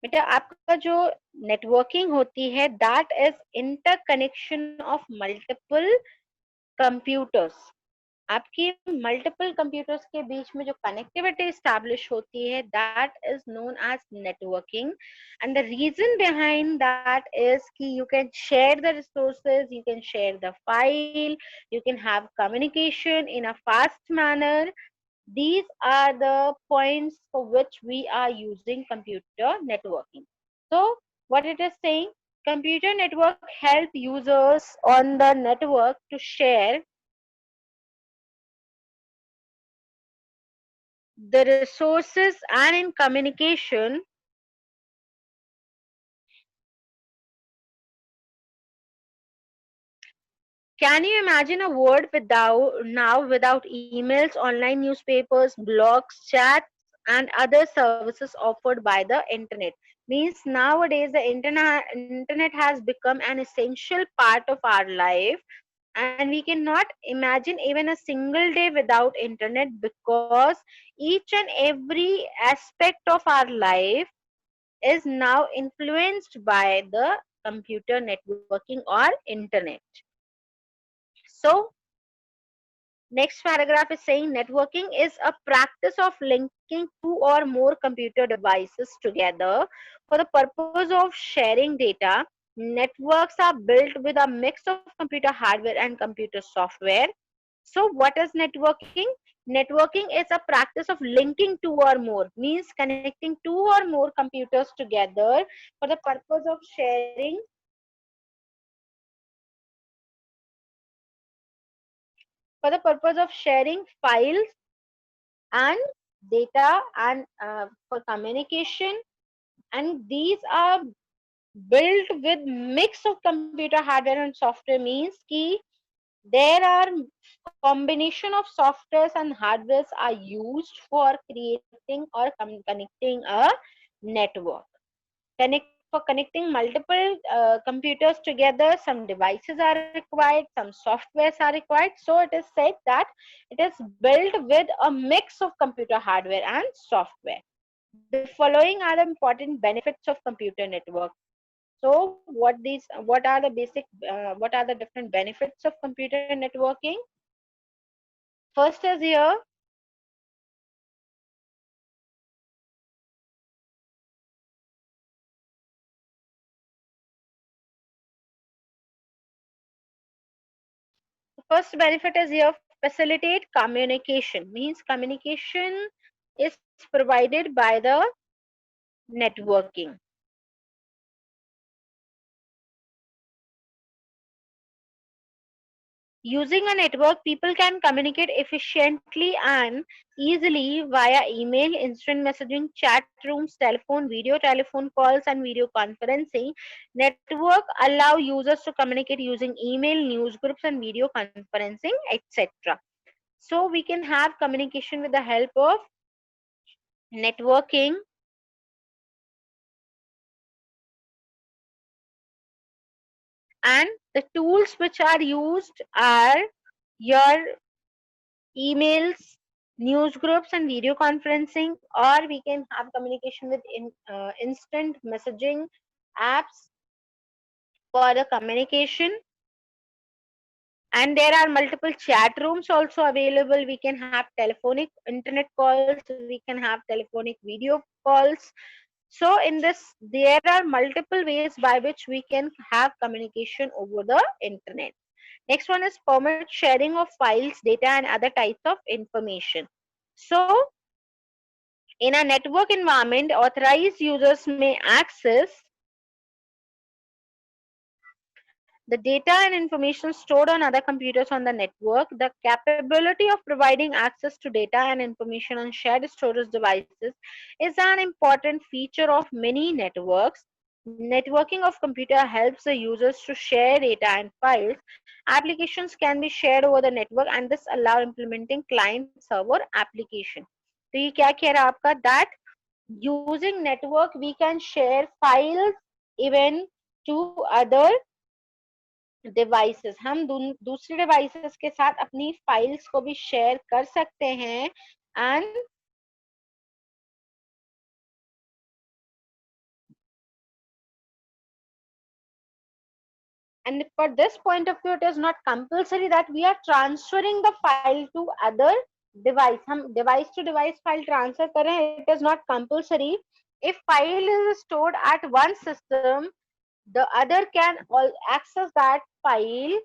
बेटा आपका जो नेटवर्किंग होती है that is interconnection of multiple computers. आपकी मल्टीपल कंप्यूटर्स के बीच में जो कनेक्टिविटी स्टैब्लिश होती है that is known as networking. And the reason behind that is कि you can share the resources, you can share the file, you can have communication in a fast manner. These are the points for which we are using computer networking. So what it is saying, computer network help users on the network to share the resources and in communication. Can you imagine a world without emails, online newspapers, blogs, chats, and other services offered by the internet? Means nowadays the internet has become an essential part of our life, and we cannot imagine even a single day without internet because each and every aspect of our life is now influenced by the computer networking or internet. So next paragraph is saying networking is a practice of linking two or more computer devices together for the purpose of sharing data. Networks are built with a mix of computer hardware and computer software. So what is networking? Networking is a practice of linking two or more, means connecting two or more computers together for the purpose of sharing files and data and for communication. And these are built with mix of computer hardware and software, means ki there are combination of softwares and hardwares are used for creating or connecting a network. For connecting multiple computers together, some devices are required, some softwares are required. So it is said that it is built with a mix of computer hardware and software. The following are the important benefits of computer network. So what are the different benefits of computer networking? First is here, the first benefit is here, facilitate communication, means communication is provided by the networking. Using a network, people can communicate efficiently and easily via email, instant messaging, chat rooms, telephone, video telephone calls, and video conferencing. Network allow users to communicate using email, news groups, and video conferencing, etc. So we can have communication with the help of networking. And the tools which are used are your emails, news groups, and video conferencing, or we can have communication with instant messaging apps for the communication. And there are multiple chat rooms also available. We can have telephonic internet calls, we can have telephonic video calls. So in this, there are multiple ways by which we can have communication over the internet. Next one is permit sharing of files, data, and other types of information. So in a network environment, authorized users may access the data and information stored on other computers on the network. The capability of providing access to data and information on shared storage devices is an important feature of many networks. Networking of computer helps the users to share data and files. Applications can be shared over the network and this allow implementing client server application. तो ये क्या कह रहा है आपका, that using network we can share files even to other devices. हम दूसरे devices के साथ अपनी फाइल्स को भी शेयर कर सकते हैं and And for this point of view, it is not compulsory that we are transferring the file to other device. हम device to device file transfer करें, it is not compulsory. If file is stored at one system, the other can all access that file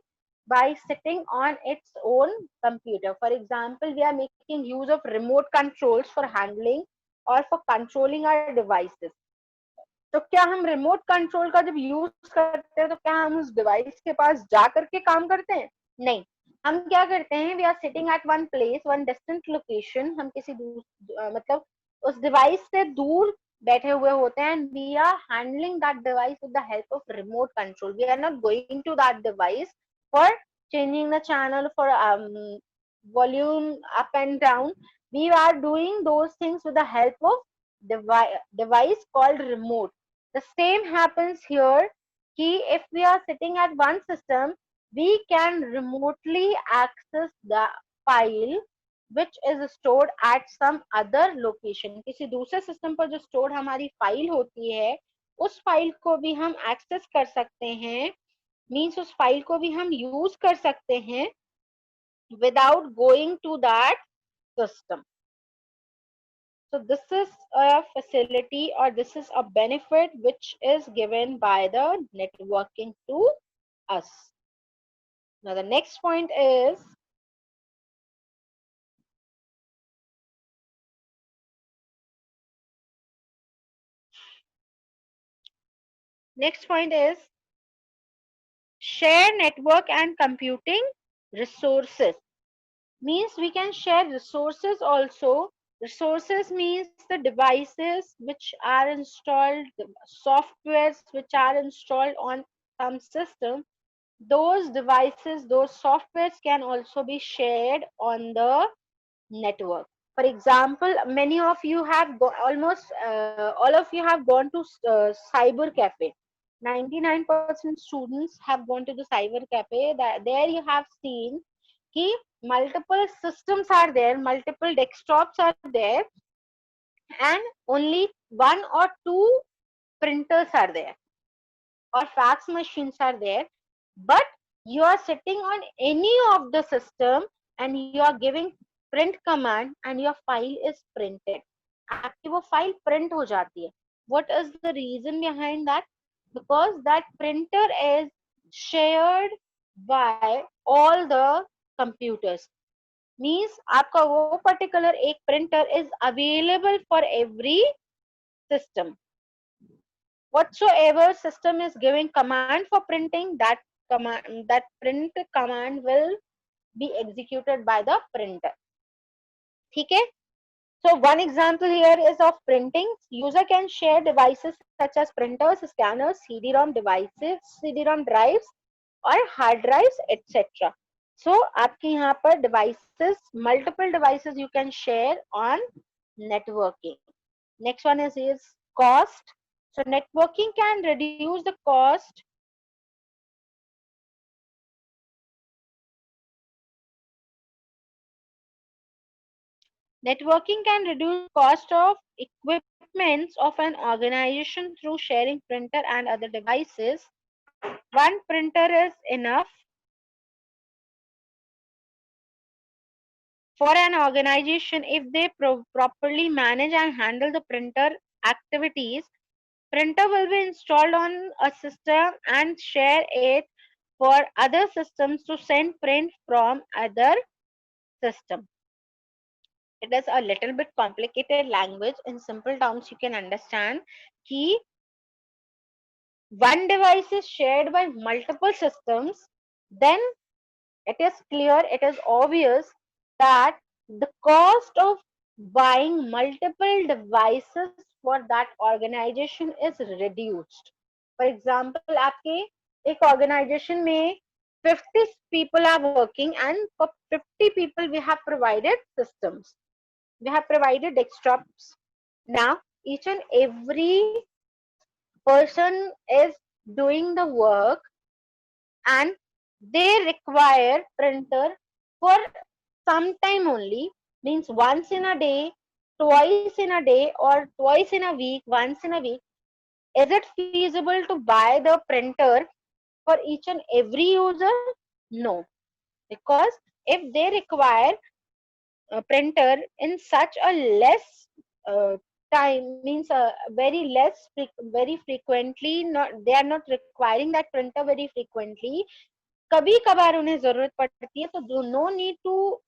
by sitting on its own computer. For example, we are making use of remote controls for handling or for controlling our devices. तो क्या हम remote control का जब use करते हैं तो क्या हम उस डिवाइस के पास जा करके काम करते हैं? नहीं, हम क्या करते हैं, we are sitting at one place, one distant location, हम किसी मतलब उस डिवाइस से दूर बैठे हुए होते हैं, and we are handling that device with the help of remote control. We are not going to that device for changing the channel, for volume up and down. We are doing those things with the help of device called remote. The same happens here. Ki if we are sitting at one system, we can remotely access the file which is stored at some other location. किसी दूसरे system पर जो stored हमारी file होती है, उस file को भी हम एक्सेस कर सकते हैं, मीन्स उस फाइल को भी हम यूज कर सकते हैं without going to that system. So this is a facility, or this is a benefit which is given by the networking to us. Now the next point is share network and computing resources. Means we can share resources also. Resources means the devices which are installed, the softwares which are installed on some system. Those devices, those softwares can also be shared on the network. For example, many of you have almost all of you have gone to cyber cafe. 99% students have gone to the cyber cafe. That there you have seen कि multiple systems are there, multiple desktops are there, and only one or two printers are there, or fax machines are there. But you are sitting on any of the system and you are giving print command and your file is printed. आपकी वो file print हो जाती है. What is the reason behind that? Because that printer is shared by all the computers. Means आपका वो particular एक printer is available for every system. Whatsoever system is giving command for printing, that print command will be executed by the printer. ठीक है? So one example here is of printing. User can share devices such as printers, scanners, CD-ROM devices, CD-ROM drives or hard drives, etc. So आपके यहाँ पर devices, multiple devices you can share on networking. Next one is cost. So networking can reduce the cost Networking can reduce cost of equipments of an organization through sharing printer and other devices. One printer is enough for an organization if they properly manage and handle the printer activities. Printer will be installed on a system and share it for other systems to send print from other system. It is a little bit complicated language. In simple terms, you can understand कि one device is shared by multiple systems, then it is clear, it is obvious that the cost of buying multiple devices for that organization is reduced. For example, आपके एक organization में 50 people are working, and for 50 people we have provided systems. We have provided desktops. Now each and every person is doing the work and they require printer for some time only, means once in a day, twice in a day, or twice in a week, once in a week. Is it feasible to buy the printer for each and every user? No, because if they require a printer in such a less uh, time, means very less very frequently, not they are not requiring that printer very frequently, कभी कभार उन्हें जरूरत पड़ती है, तो do no need to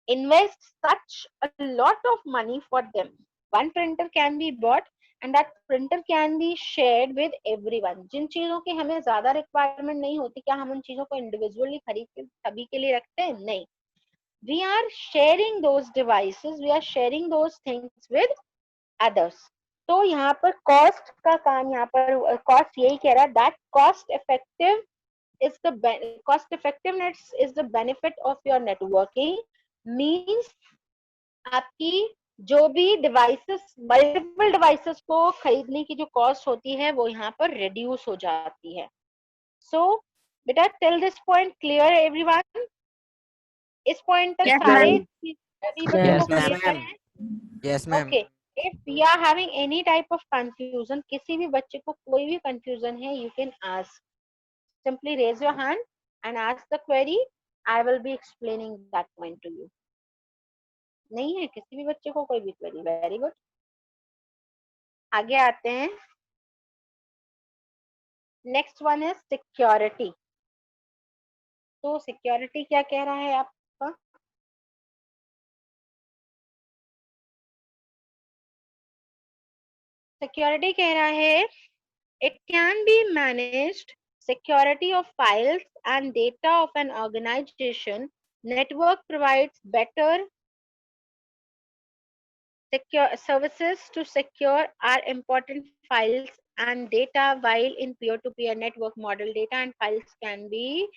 invest such a lot of money for them. One printer can be bought and that printer can be shared with everyone. जिन चीजों की हमें ज्यादा रिक्वायरमेंट नहीं होती, क्या हम उन चीजों को इंडिविजुअली खरीद के सभी के लिए रखते हैं? नहीं. We are sharing those devices, we are sharing those things with others. तो यहाँ पर कॉस्ट का काम, यहाँ पर कॉस्ट यही कह रहा है, that cost effective is the cost effectiveness is the benefit of your networking. Means आपकी जो भी डिवाइसेस, मल्टीपल डिवाइसेस को खरीदने की जो कॉस्ट होती है वो यहाँ पर रिड्यूस हो जाती है. सो बेटा till this point clear everyone? इस पॉइंट तक Yes, सारे ma'am. सभी बच्चों को Yes, ma'am. क्लियर है? Yes, ma'am. Okay. If we are having any type of confusion, किसी भी बच्चे को कोई भी कंफ्यूजन है, you can ask. Simply raise your hand and ask the query. I will be explaining that point to you. नहीं है किसी भी बच्चे को कोई भी query? Very good. आगे आते हैं. Next one is security. तो security क्या कह रहा है आपका? Security कह रहा है it can be managed. Security of files and data of an organization. Network provides better secure services to secure our important files and data, while in peer-to-peer network model, data and files can be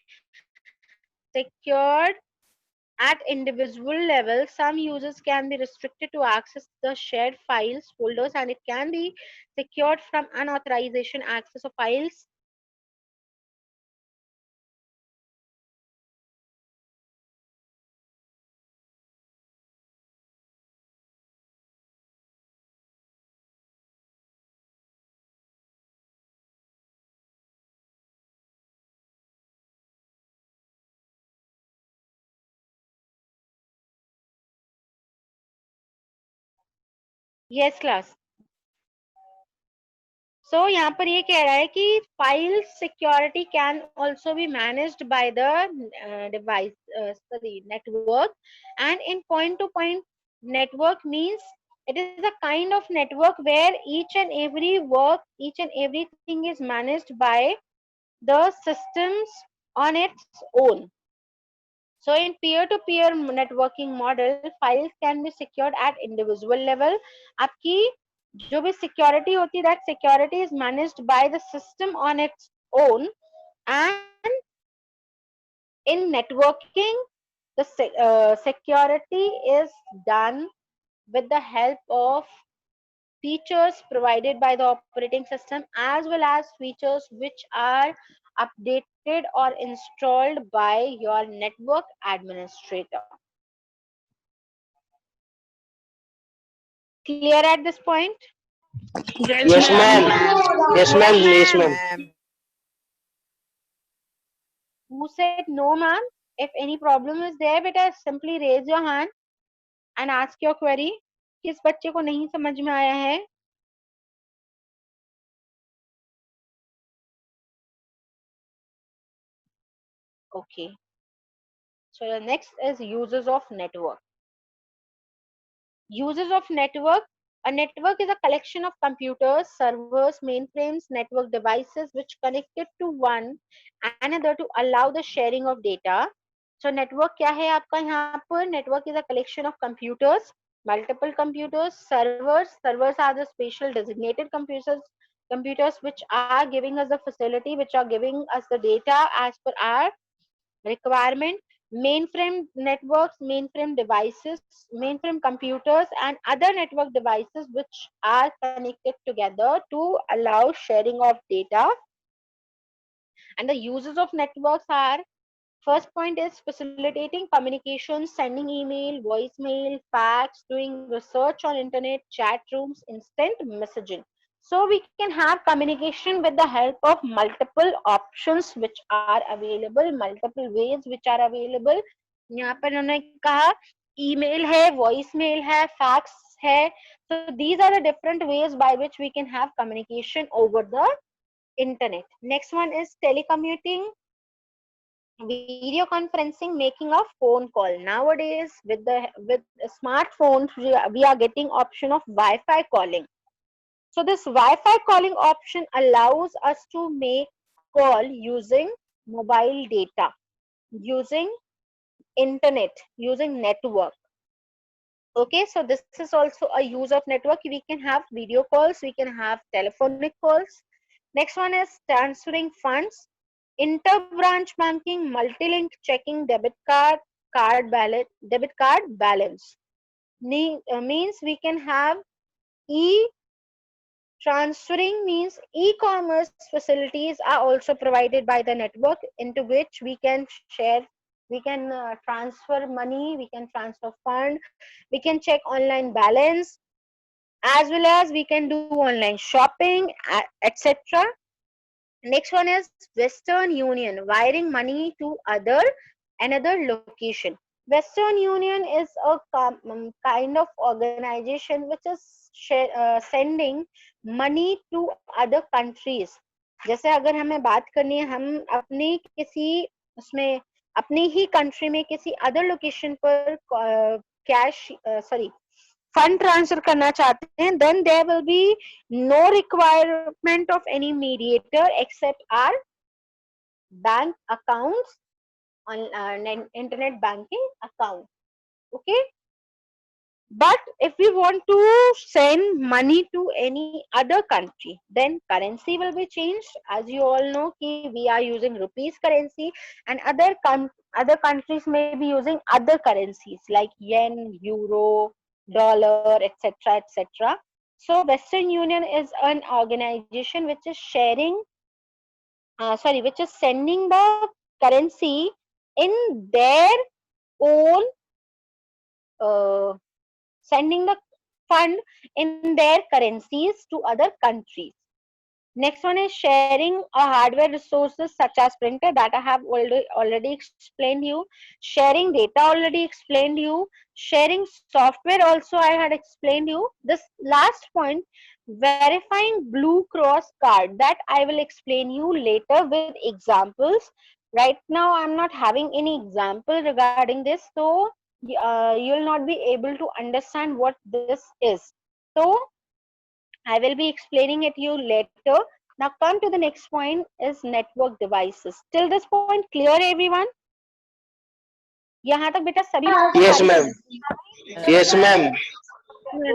secured at individual level. Some users can be restricted to access the shared files folders, and it can be secured from unauthorization access of files. Yes, class. So यहाँ पर ये कह रहा है कि file security can also be managed by the device, network, and in point-to-point network means it is a kind of network where each and every work, each and everything is managed by the systems on its own. So in peer-to-peer networking model, files can be secured at individual level. आपकी जो भी security होती है, that security is managed by the system on its own. And in networking, the security is done with the help of features provided by the operating system, as well as features which are updated or installed by your network administrator. Clear at this point? Yes, ma'am. Yes, ma'am. Yes, ma'am. Ma'am. Who said no, ma'am? If any problem is there, beta, simply raise your hand and ask your query. किस बच्चे को नहीं समझ में आया है? Okay. So the next is uses of network. Uses of network. A network is a collection of computers, servers, mainframes, network devices which connected to one another to allow the sharing of data. So network क्या है आपका यहाँ पर? Network is a collection of computers, multiple computers, servers. Servers are the special designated computers which are giving us the facility, which are giving us the data as per our requirement. Mainframe networks, mainframe devices, mainframe computers, and other network devices which are connected together to allow sharing of data. And the uses of networks are, first point is facilitating communication, sending email, voicemail, fax, doing research on internet, chat rooms, instant messaging. So we can have communication with the help of multiple options which are available, multiple ways which are available. यहाँ पर उन्होंने कहा email है, voicemail है, fax है. So these are the different ways by which we can have communication over the internet. Next one is telecommuting, video conferencing, making a phone call. Nowadays with smartphones we are getting option of Wi-Fi calling. So this Wi-Fi calling option allows us to make call using mobile data, using internet, using network. Okay, so this is also a use of network. We can have video calls, we can have telephonic calls. Next one is transferring funds, inter-branch banking, multi-link checking, debit card balance, debit card balance. Means we can have transferring means e-commerce facilities are also provided by the network into which we can share, we can transfer money, we can transfer fund, we can check online balance, as well as we can do online shopping, etc. Next one is Western Union, wiring money to another location. Western Union is a kind of organization which is sending money to other countries. जैसे अगर हमें बात करनी है, हम अपनी किसी उसमें अपनी ही कंट्री में किसी अदर लोकेशन पर कैश सॉरी फंड ट्रांसफर करना चाहते हैं, then there will be no requirement of any mediator except our bank accounts on internet banking account. Okay, but if we want to send money to any other country, then currency will be changed. As you all know ki we are using rupees currency, and other countries may be using other currencies like yen, euro, dollar, etc, etc. So Western Union is an organization which is which is sending the currency in their own sending the fund in their currencies to other countries. Next one is sharing a hardware resources such as printer, that I have already explained you. Sharing data already explained you. Sharing software also I had explained you. This last point, verifying Blue Cross card, that I will explain you later with examples. Right now I am not having any example regarding this, so you will not be able to understand what this is. So I will be explaining it you later. Now come to the next point is network devices. Till this point clear everyone? यहाँ तक बेटा सभी लोगों को Yes, ma'am. Yes, ma'am.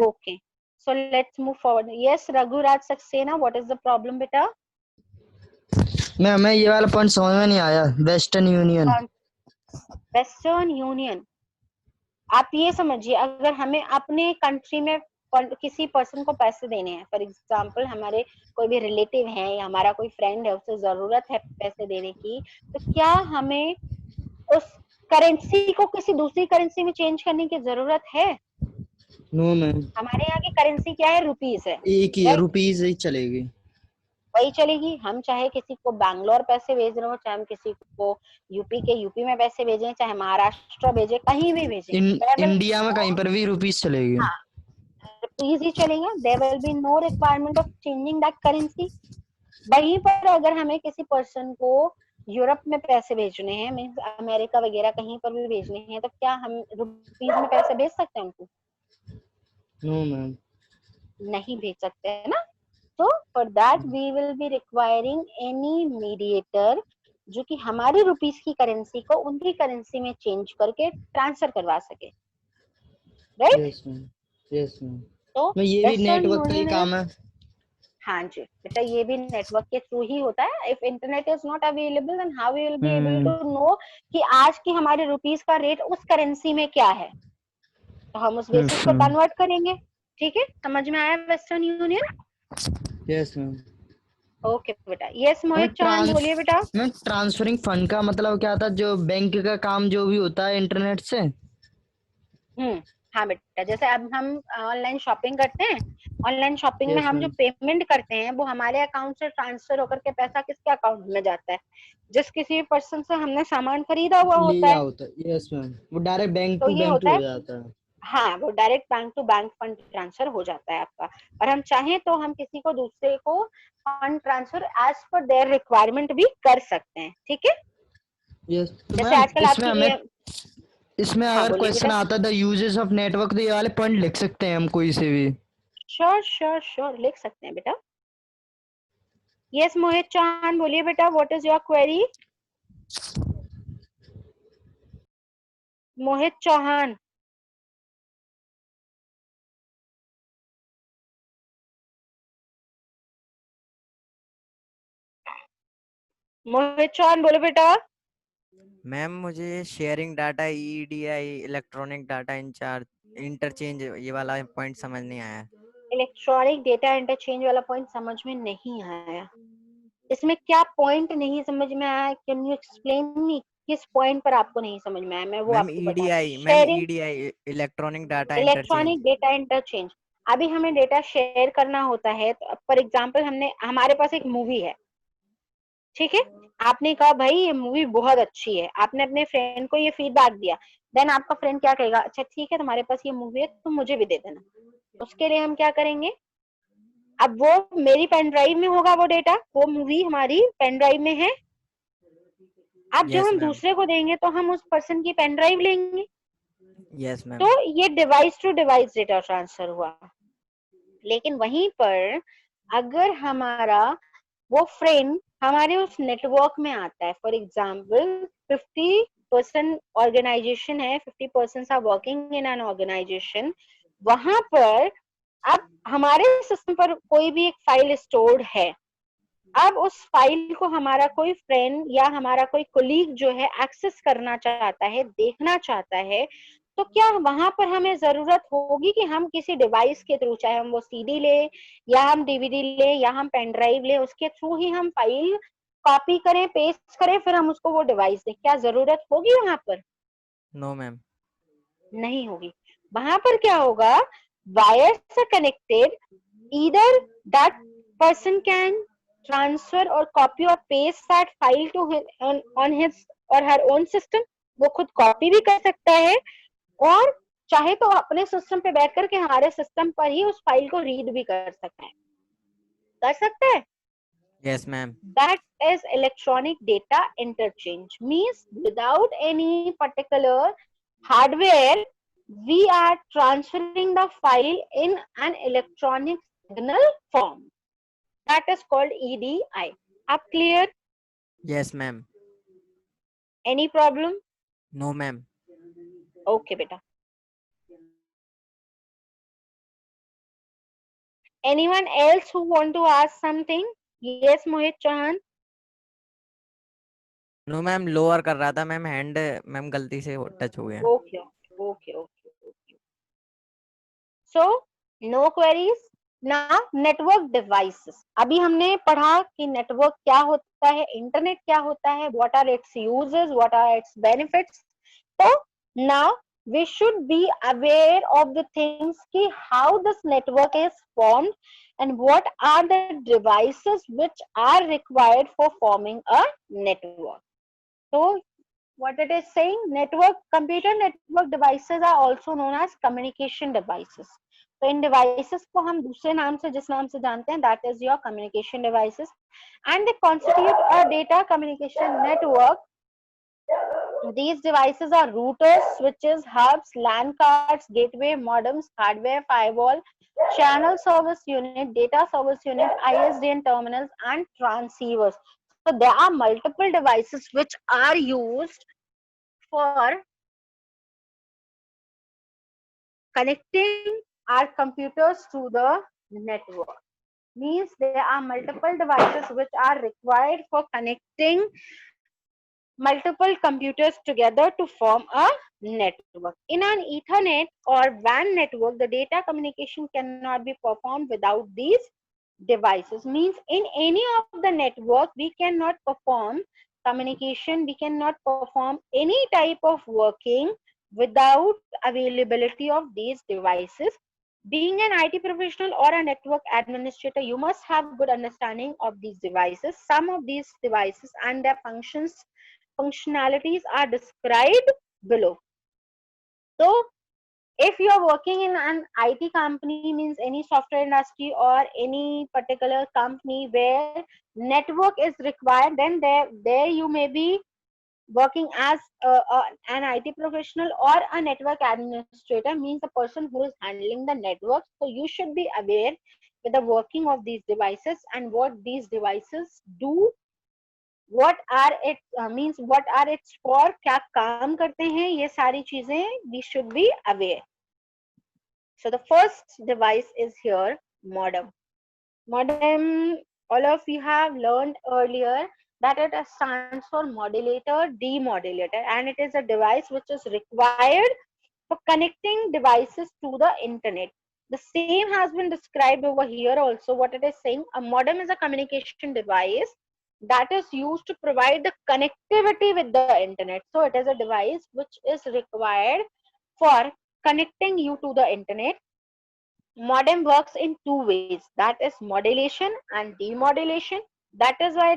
Okay. So let's move forward. Yes, Raghu Raj Saxena, what is the problem बेटा? मैं हमें ये वाला पॉइंट समझ में नहीं आया. Western union. वेस्टर्न यूनियन, आप ये समझिए अगर हमें अपने कंट्री में किसी पर्सन को पैसे देने हैं, फॉर एग्जांपल हमारे कोई भी रिलेटिव है या हमारा कोई फ्रेंड है, उसे जरूरत है पैसे देने की, तो क्या हमें उस करेंसी को किसी दूसरी करेंसी में चेंज करने की जरूरत है? No ma'am. हमारे यहाँ की करेंसी क्या है? रुपीज है. एक ही रुपीज ही चलेगी. वही चलेगी. हम चाहे किसी को बैंगलोर पैसे भेज रहे हो, चाहे हम किसी को यूपी में पैसे भेजें, चाहे महाराष्ट्र भेजे, कहीं भी भेजें, इंडिया में कहीं पर भी रुपीज चलेगी. हाँ, रुपीज ही चलेगा. There will be no requirement of changing that currency. वहीं पर अगर हमें किसी पर्सन को यूरोप में पैसे भेजने हैं, मींस अमेरिका वगैरह कहीं पर भी भेजने हैं, तो क्या हम रुपीज में पैसे भेज सकते हैं उनको? नो मैम, नहीं भेज सकते है ना. So for that we will be requiring any mediator जो कि हमारी रुपीस की करेंसी को उनकी करेंसी में चेंज करके ट्रांसफर करवा सके. Right? Yes ma'am. Yes ma'am. तो ये भी नेटवर्क का ही काम है. हाँ जी बेटा, ये भी नेटवर्क के थ्रू ही होता है. If internet is not available then how we will be able to know कि आज की हमारे रुपीस का रेट उस करेंसी में क्या है, तो हम उस बेसिस पर कन्वर्ट करेंगे. ठीक है, समझ में आया western union? Yes ma'am. Okay बेटा. यस मोहित चौहान बोलिए बेटा. मैम ट्रांसफरिंग फंड का मतलब क्या था? जो बैंक का काम जो भी होता है इंटरनेट से. हाँ बेटा, जैसे अब हम ऑनलाइन शॉपिंग करते हैं ऑनलाइन शॉपिंग में यस हम जो मैम। पेमेंट करते हैं वो हमारे अकाउंट से ट्रांसफर होकर के पैसा किसके अकाउंट में जाता है? जिस किसी भी पर्सन से हमने सामान खरीदा हुआ होता लिया है। होता है, यस मैम, वो डायरेक्ट बैंक तो टू ये बैंक होता हो है, जाता है। हाँ, वो direct bank to bank fund transfer हो जाता है आपका। और हम चाहें तो हम किसी को दूसरे को fund transfer as per their requirement भी कर सकते हैं, ठीक है। यस तो जैसे मैम आजकल इसमें आपकी हमें, ये, इसमें हाँ अगर बोलिए क्वेश्चन बेटा। आता है द यूजेस ऑफ नेटवर्क, तो ये वाले पॉइंट लिख सकते हैं हम कोई से भी। श्योर श्योर श्योर, लिख सकते हैं बेटा। यस मोहित चौहान, बोलिए बेटा, what is your query? Mohit Chauhan. Mohit Chauhan बोलो बेटा। मैम मुझे sharing data, EDI, electronic data interchange, ये वाला पॉइंट समझ नहीं आया। इलेक्ट्रॉनिक डेटा इंटरचेंज वाला पॉइंट समझ में नहीं आया? इसमें क्या पॉइंट नहीं समझ में आया? कैन यू एक्सप्लेन मी, किस पॉइंट पर आपको नहीं समझ में आया? मैं वो मैम आपको बताती हूँ। EDI, ma'am sharing, EDI, electronic data interchange. Electronic data interchange. अभी हमें डेटा शेयर करना होता है, तो फॉर एग्जांपल हमने, हमारे पास एक मूवी है, ठीक है। आपने कहा भाई ये मूवी बहुत अच्छी है, आपने अपने फ्रेंड को ये फीडबैक दिया। देन आपका फ्रेंड क्या कहेगा, अच्छा ठीक है तुम्हारे पास ये मूवी है तो मुझे भी दे देना। उसके लिए हम क्या करेंगे, अब वो मेरी पेन ड्राइव में होगा वो डेटा, वो मूवी हमारी पेन ड्राइव में है। अब जब यस हम मैम। दूसरे को देंगे तो हम उस पर्सन की पेन ड्राइव लेंगे। यस तो मैम। ये device to device data transfer हुआ। लेकिन वहीं पर अगर हमारा वो फ्रेंड हमारे उस नेटवर्क में आता है, फॉर एग्जाम्पल 50% ऑर्गेनाइजेशन है, 50% are working in an organization, वहां पर अब हमारे सिस्टम पर कोई भी एक फाइल स्टोर्ड है। अब उस फाइल को हमारा कोई फ्रेंड या हमारा कोई कोलीग जो है एक्सेस करना चाहता है, देखना चाहता है, तो क्या वहां पर हमें जरूरत होगी कि हम किसी डिवाइस के थ्रू, चाहे हम वो सीडी ले या हम डीवीडी ले या हम पेन ड्राइव ले, उसके थ्रू ही हम फाइल कॉपी करें, पेस्ट करें, फिर हम उसको वो डिवाइस दें? क्या जरूरत होगी वहां पर? No ma'am. नहीं होगी। वहां पर क्या होगा, वायर से connected, either that person can transfer or copy or paste that file to on his or her own system। वो खुद कॉपी भी कर सकता है और चाहे तो अपने सिस्टम पे बैठ करके हमारे सिस्टम पर ही उस फाइल को रीड भी कर सकता है, कर सकता है। Yes ma'am. That is electronic data interchange, means without any particular hardware we are transferring the file in an electronic signal form. That is called EDI. Up clear? Yes ma'am. Any problem? No ma'am. Okay beta. Anyone else who want to ask something? Yes Mohit Chauhan. No ma'am, lower कर रहा था ma'am, hand ma'am गलती से touch हो गया। Okay, okay, okay, okay. So no queries. Now network devices. अभी हमने पढ़ा कि नेटवर्क क्या होता है, इंटरनेट क्या होता है, what are its uses, what are its benefits. So now we should be aware of the things कि how this network is formed and what are the devices which are required for forming a network. So what it is saying, network, computer network devices are also known as communication devices. तो इन devices को हम दूसरे नाम से, जिस नाम से जानते हैं, that is your communication devices, and they constitute a data communication network. These devices are routers, switches, hubs, LAN cards, gateway, modems, hardware, firewall, channel service unit, data service unit, ISDN terminals, and transceivers. So there are multiple devices which are used for connecting our computers to the network. Means there are multiple devices which are required for connecting multiple computers together to form a network. In an Ethernet or WAN network, the data communication cannot be performed without these devices. Means in any of the network, we cannot perform communication, we cannot perform any type of working without availability of these devices. Being an IT professional or a network administrator, you must have good understanding of these devices. Some of these devices and their functionalities are described below. So if you are working in an IT company, means any software industry or any particular company where network is required, then there you may be working as an IT professional or a network administrator, means the person who is handling the network. So you should be aware with the working of these devices and what these devices do, what are it means what are its for, क्या काम करते हैं, ये सारी चीजें we should be aware. So the first device is here, modem. Modem, all of you have learned earlier that it stands for modulator, demodulator, and it is a device which is required for connecting devices to the internet. The same has been described over here also. What it is saying, a modem is a communication device that is used to provide the connectivity with the internet. So it is a device which is required for connecting you to the internet. Modem works in two ways, that is modulation and demodulation. That is why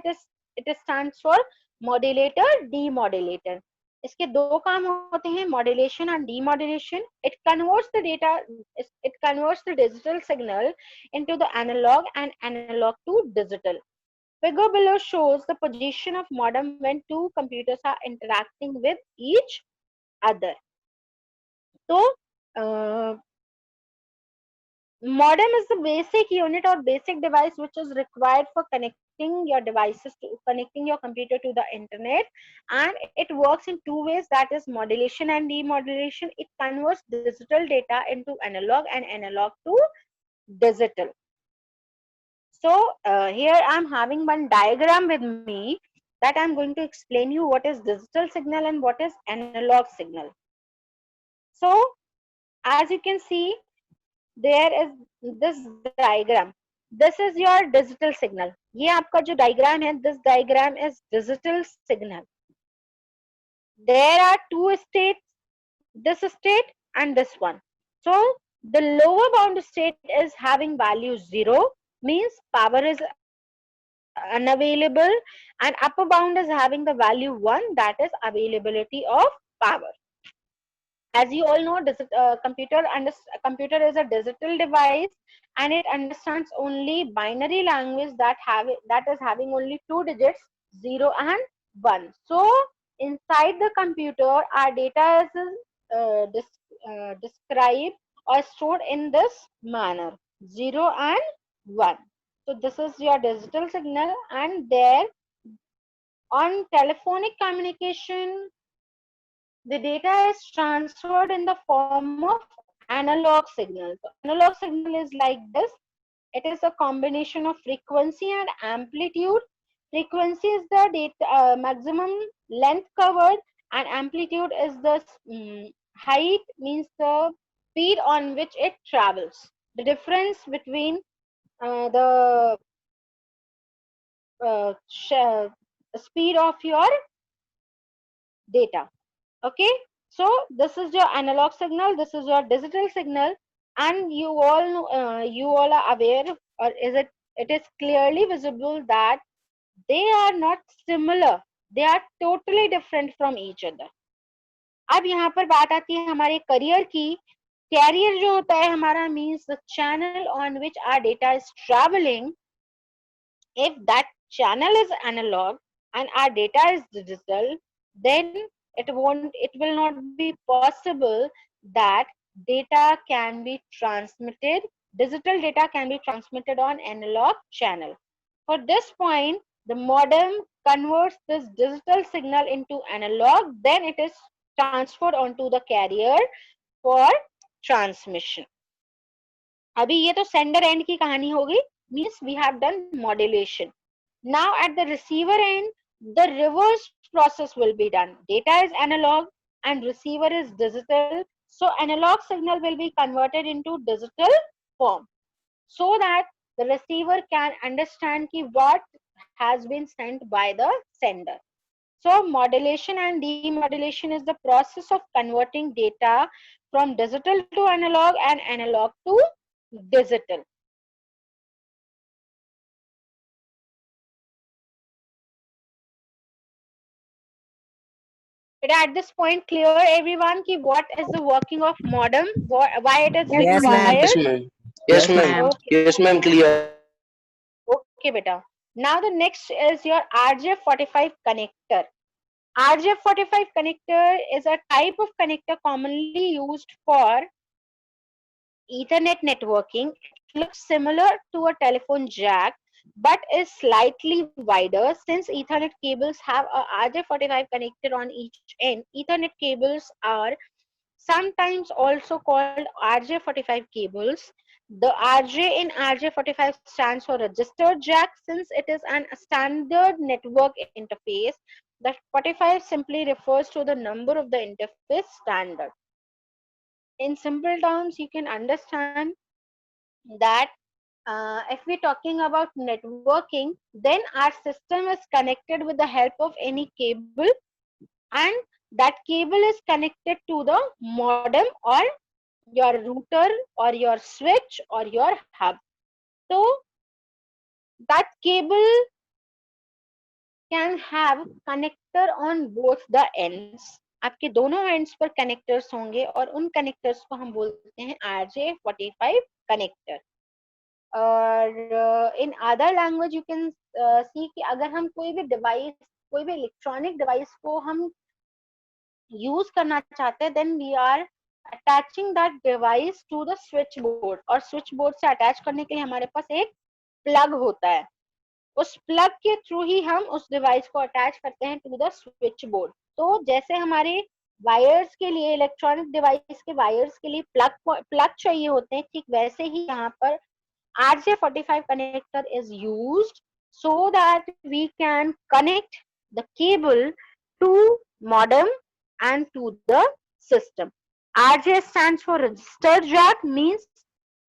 it stands for modulator, demodulator. इसके दो काम होते हैं, modulation and demodulation. It converts the digital signal into the analog and analog to digital. Figure below shows the position of modem when two computers are interacting with each other. So modem is the basic unit or basic device which is required for connecting your computer to the internet, and it works in two ways, that is modulation and demodulation. It converts digital data into analog and analog to digital. So here I'm having one diagram with me that I'm going to explain you what is digital signal and what is analog signal. So as you can see, there is this diagram. This is your digital signal. ये आपका जो diagram है, this diagram is digital signal. There are two states, this state and this one. So the lower bound state is having value 0, means power is unavailable, and upper bound is having the value 1, that is availability of power. As you all know, computer is a digital device, and it understands only binary language that is having only two digits, 0 and 1. So inside the computer, our data is described or stored in this manner, 0 and 1. So this is your digital signal, and there on telephonic communication, the data is transferred in the form of analog signal. So analog signal is like this. It is a combination of frequency and amplitude. Frequency is the data, maximum length covered, and amplitude is the height, means the speed on which it travels. The difference between the speed of your data. Okay, so this is your analog signal, this is your digital signal, and you all are aware, or it is clearly visible that they are not similar, they are totally different from each other. अब यहाँ पर बात आती है हमारे career की. Career जो होता है हमारा means the channel on which our data is traveling. If that channel is analog and our data is digital, then it will not be possible that data can be transmitted, digital data can be transmitted on analog channel. For this point, the modem converts this digital signal into analog, then it is transferred onto the carrier for transmission. अभी ये तो sender end की कहानी हो गई, means we have done modulation. Now at the receiver end, the reverse process will be done. Data is analog and receiver is digital. So analog signal will be converted into digital form so that the receiver can understand ki what has been sent by the sender. So modulation and demodulation is the process of converting data from digital to analog and analog to digital. But at this point, clear everyone ki what is the working of modem, why it is Yes, ma'am. required. Yes, ma'am. Yes, Yes, ma'am. ma'am. Okay, Yes, ma'am. Clear. okay, beta. Now the next is your RJ45 connector. RJ45 connector is a type of connector commonly used for Ethernet networking. It looks similar to a telephone jack but is slightly wider. Since Ethernet cables have a RJ45 connector on each end, Ethernet cables are sometimes also called RJ45 cables. The RJ in RJ45 stands for registered jack. Since it is an standard network interface, the 45 simply refers to the number of the interface standard. In simple terms, you can understand that if we're talking about networking, then our system is connected with the help of any cable, and that cable is connected to the modem or your router or your switch or your hub. So that cable can have connector on both the ends. आपके दोनों ends पर connectors होंगे और उन connectors को हम बोलते हैं RJ45 connector. और in other language you can see कि अगर हम कोई भी डिवाइस, कोई भी इलेक्ट्रॉनिक डिवाइस को हम यूज करना चाहते हैं, then we are attaching that device to the switch board, और स्विच बोर्ड से अटैच करने के लिए हमारे पास एक प्लग होता है. उस प्लग के थ्रू ही हम उस डिवाइस को अटैच करते हैं टू द स्विच बोर्ड. तो जैसे हमारे वायर्स के लिए, इलेक्ट्रॉनिक डिवाइस के वायर्स के लिए प्लग चाहिए होते हैं, ठीक वैसे ही यहाँ पर RJ45 connector is used so that we can connect the cable to modem and to the system. RJ stands for registered jack, means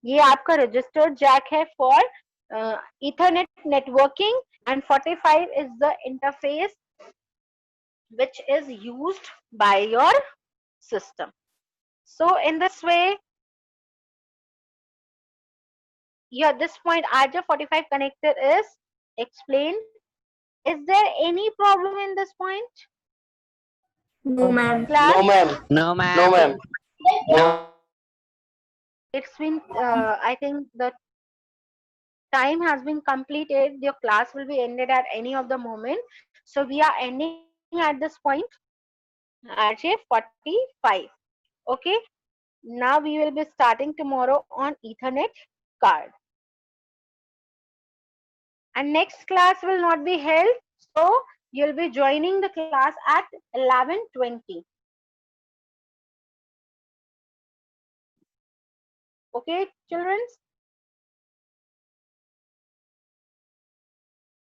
ये आपका registered jack है for Ethernet networking, and 45 is the interface which is used by your system. So in this way, yeah, this point RJ45 connector is explained. Is there any problem in this point, No, ma'am. class? No, ma'am. No, No, ma'am. ma'am. No. It's been, I think the time has been completed. Your class will be ended at any of the moment. So we are ending at this point, RJ45. Okay. Now we will be starting tomorrow on Ethernet card. And next class will not be held. So you'll be joining the class at 11:20. Okay, children?